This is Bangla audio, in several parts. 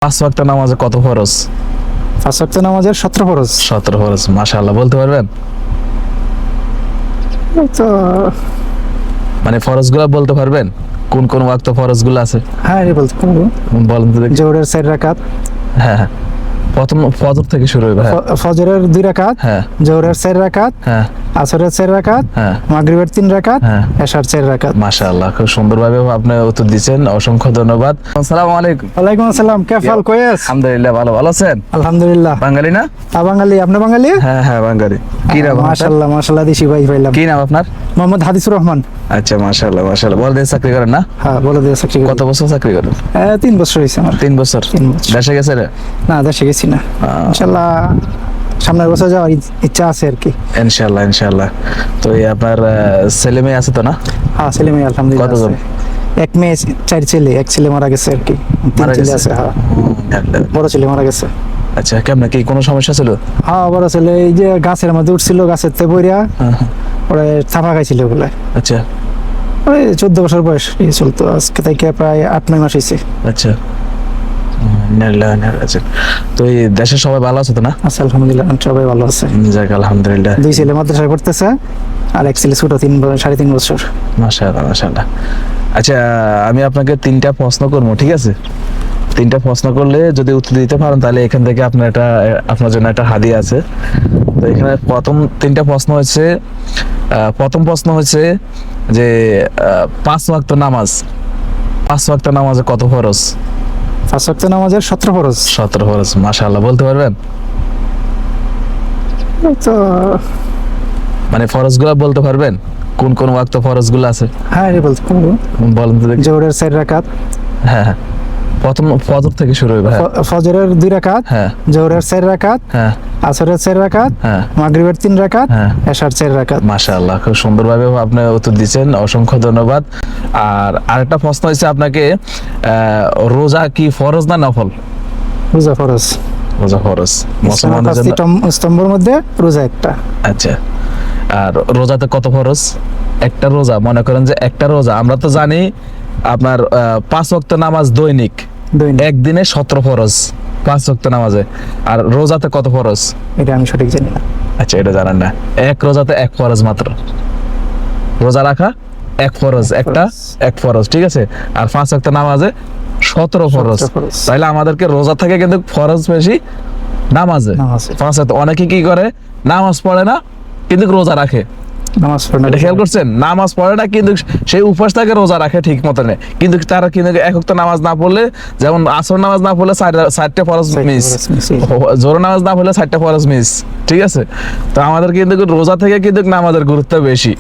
পাঁচ ওয়াক্ত নামাজে কত ফরজ? পাঁচ ওয়াক্ত নামাজের 17 ফরজ। 17 ফরজ, মাশাআল্লাহ। বলতে পারবেন? এই তো মানে ফরজগুলো বলতে পারবেন? কোন কোন ওয়াক্ত ফরজগুলো আছে হ্যাঁ বলতে পারবো। বলেন তো দেখি। জোহরের 4 রাকাত, হ্যাঁ হ্যাঁ, প্রথম ফজর থেকে শুরু হবে। হ্যাঁ ফজরের 2 রাকাত, হ্যাঁ জোহরের 4 রাকাত, হ্যাঁ আসরের 4 রাকাত, হ্যাঁ মাগরিবের 3 রাকাত, হ্যাঁ। এশার 4 রাকাত। মাশাআল্লাহ, খুব সুন্দরভাবে আপনি উত্তর দিচ্ছেন, অসংখ্য ধন্যবাদ। আসসালামু আলাইকুম। ওয়ালাইকুম আসসালাম, কেফাল কোয়েস? আলহামদুলিল্লাহ, ভালো। ভালো আছেন? আলহামদুলিল্লাহ। বাঙালি না? বাঙালি, আপনি বাঙালি? হ্যাঁ হ্যাঁ, বাঙালি। কি নাম আপনার? মাশাআল্লাহ মাশাআল্লাহ, দিশি ভাই পাইলাম। কি নাম আপনার? মোহাম্মদ হাদিসুর রহমান। আচ্ছা, মাশাআল্লাহ মাশাআল্লাহ। বড় দেশে চাকরি করেন না? হ্যাঁ, বলে দিয়ে চাকরি করি। কত বছর চাকরি করেন? 3 বছর হয়েছে আমার। 3 বছর। 3 বছর। দেশে গেছে রে? না, দেশে গেছি না। ইনশাআল্লাহ সামনের বছর যাওয়ার ইচ্ছা আছে আর কি। ইনশাআল্লাহ ইনশাআল্লাহ। তো এই আপনার ছেলে মেয়ে আছে তো না? হ্যাঁ, ছেলে মেয়ে আলহামদুলিল্লাহ কতজন? আছে। এক মেয়ে, 4 ছেলে। এক ছেলে মারা গেছে আর কি। 3 মারা ছেলে গেছে? আছে। হ্যাঁ, বড় ছেলে মারা গেছে। আচ্ছা, কেমন কি কোনো সমস্যা ছিল? হ্যাঁ, বড় ছেলে এই যে গাছের মধ্যে উঠছিল, গাছের তে বইরা ওরা চাপা খাইছিল বলে। আচ্ছা ওই 14 বছর বয়স চলতো। আজকে থেকে প্রায় 8-9 মাস হয়েছে। আচ্ছা। আচ্ছা, তো এই দেশের সবাই ভালো আছে তো না? আচ্ছা, আলহামদুলিল্লাহ সবাই ভালো আছে। যাক, আলহামদুলিল্লাহ। 2 ছেলে মাদ্রাসায় পড়তেছে আর এক ছেলে ছোট, 3.5 বছর। মাশাআল্লাহ মাশাআল্লাহ। আচ্ছা, আমি আপনাকে 3টা প্রশ্ন করবো, ঠিক আছে? 3টা প্রশ্ন করলে যদি উত্তর দিতে পারেন তাহলে এখান থেকে আপনার জন্য একটা হাদিয়া আছে। তো এখানে প্রথম 3টা প্রশ্ন হচ্ছে, প্রথম প্রশ্ন হচ্ছে যে 5 ওয়াক্ত নামাজ, 5 ওয়াক্ত নামাজে কত ফরজ? 5 ওয়াক্ত নামাজের 17 ফরজ। 17 ফরজ, মাশাআল্লাহ। বলতে পারবেন? এই তো মানে ফরজগুলো বলতে পারবেন? কোন কোন ওয়াক্ত ফরজগুলো আছে হ্যাঁ বলতে পারবো। বলেন তো দেখি। জোহরের 4 রাকাত, হ্যাঁ হ্যাঁ, প্রথম ফজর থেকে শুরু হবে। হ্যাঁ ফজরের 2 রাকাত, হ্যাঁ জোহরের 4 রাকাত, হ্যাঁ আসরের 4 রাকাত, হ্যাঁ মাগরিবের 3 রাকাত, হ্যাঁ। এশার 4 রাকাত। মাশাআল্লাহ, খুব সুন্দরভাবে আপনি উত্তর দিচ্ছেন, অসংখ্য ধন্যবাদ। আর আরেকটা প্রশ্ন হচ্ছে আপনাকে, রোজা কি ফরজ না নফল? রোজা ফরজ। রোজা ফরজ ইসলামের মুসলমানদের জন্য। 5টি স্তম্ভের মধ্যে রোজা একটা। আচ্ছা, আর রোজাতে কত ফরজ? একটা রোজা, মনে করেন যে একটা রোজা, আমরা তো জানি আপনার 5 ওয়াক্ত নামাজ দৈনিক, একদিনে 17 ফরজ 5 ওয়াক্ত নামাজে। আর রোজাতে কত ফরজ? এটা আমি সঠিক জানি না। আচ্ছা, এটা জানেন না? এক রোজাতে 1 ফরজ মাত্র। রোজা রাখা 1 ফরজ, একটা 1 ফরজ, ঠিক আছে? আর 5 ওয়াক্ত নামাজে 17 ফরজ। তাইলে আমাদেরকে রোজা থেকে কিন্তু ফরজ বেশি নামাজে। 5 ওয়াক্ত। অনেকে কি করে, নামাজ পড়ে না কিন্তু রোজা রাখে। নামাজ পড়ে না, এটা খেয়াল করছেন? নামাজ পড়ে না কিন্তু সেই উপবাস থাকে, রোজা রাখে ঠিক মতো নেই, কিন্তু তারা কিন্তু এক ওয়াক্ত নামাজ না পড়লে, যেমন আসর নামাজ না পড়লে 4টা ফরজ মিস, জোহর নামাজ না পড়লে 4টা ফরজ মিস, ঠিক আছে? তো আমাদের কিন্তু রোজা থেকে কিন্তু নামাজের গুরুত্ব বেশি।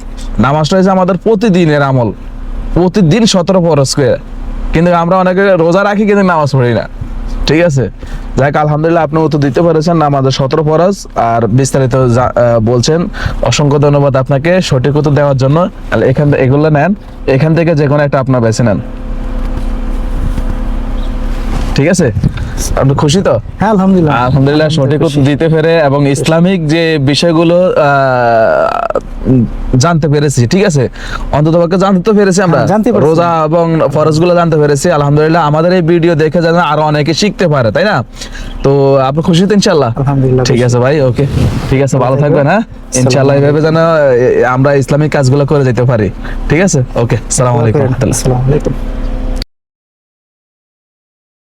নামাজটা হচ্ছে আমাদের প্রতিদিনের আমল, প্রতিদিন 17 ফরজ করে, কিন্তু আমরা অনেকে রোজা রাখি কিন্তু নামাজ পড়ি না, ঠিক আছে? যাক, আলহামদুলিল্লাহ, আপনি উত্তর দিতে পেরেছেন নামাজের 17 ফরজ আর বিস্তারিত বলছেন। অসংখ্য ধন্যবাদ আপনাকে সঠিক উত্তর দেওয়ার জন্য। এখান থেকে এগুলো নেন, এখান থেকে যে কোনো একটা আপনার বেছে নেন, ঠিক আছে? আপনি খুশি তো? হ্যাঁ, আলহামদুলিল্লাহ। আলহামদুলিল্লাহ, সঠিক উত্তর দিতে পেরে এবং ইসলামিক যে বিষয়গুলো জানতে পেরেছি, ঠিক আছে? অন্ততপক্ষে জানতে তো পেরেছি আমরা, রোজা এবং ফরজগুলো জানতে পেরেছি। আলহামদুলিল্লাহ, আমাদের এই ভিডিও দেখে যেন আরো অনেকে শিখতে পারে, তাই না? তো আপনি খুশি তো ইনশাআল্লাহ? আলহামদুলিল্লাহ। ঠিক আছে ভাই, ওকে, ঠিক আছে, ভালো থাকবেন। হ্যাঁ, ইনশাআল্লাহ এইভাবে যেন আমরা ইসলামিক কাজগুলো করে যেতে পারি, ঠিক আছে? ওকে, আসসালামু আলাইকুম। আসসালামু আলাইকুম।